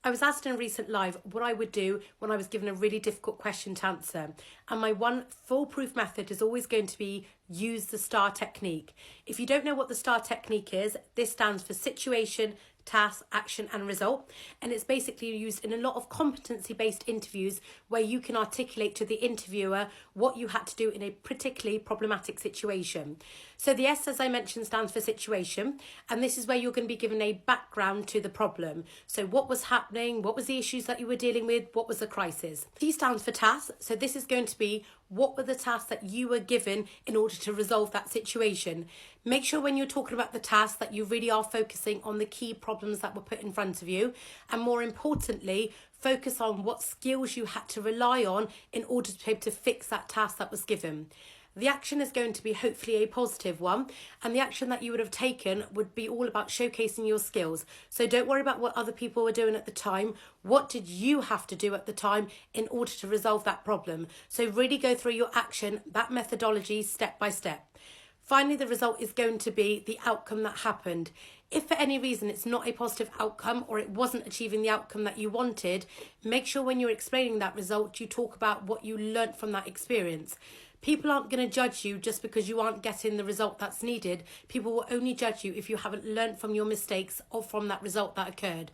I was asked in a recent live what I would do when I was given a really difficult question to answer. And my one foolproof method is always going to be use the STAR technique. If you don't know what the STAR technique is, this stands for situation, task, action and result. And it's basically used in a lot of competency-based interviews where you can articulate to the interviewer what you had to do in a particularly problematic situation. So the S, as I mentioned, stands for situation. And this is where you're going to be given a background to the problem. So what was happening? What was the issues that you were dealing with? What was the crisis? T stands for task. So this is going to be what were the tasks that you were given in order to resolve that situation. Make sure when you're talking about the tasks that you really are focusing on the key problems that were put in front of you. And more importantly, focus on what skills you had to rely on in order to be able to fix that task that was given. The action is going to be hopefully a positive one, and the action that you would have taken would be all about showcasing your skills. So don't worry about what other people were doing at the time. What did you have to do at the time in order to resolve that problem? So really go through your action, that methodology step by step. Finally, the result is going to be the outcome that happened. If for any reason it's not a positive outcome or it wasn't achieving the outcome that you wanted, make sure when you're explaining that result, you talk about what you learnt from that experience. People aren't going to judge you just because you aren't getting the result that's needed. People will only judge you if you haven't learnt from your mistakes or from that result that occurred.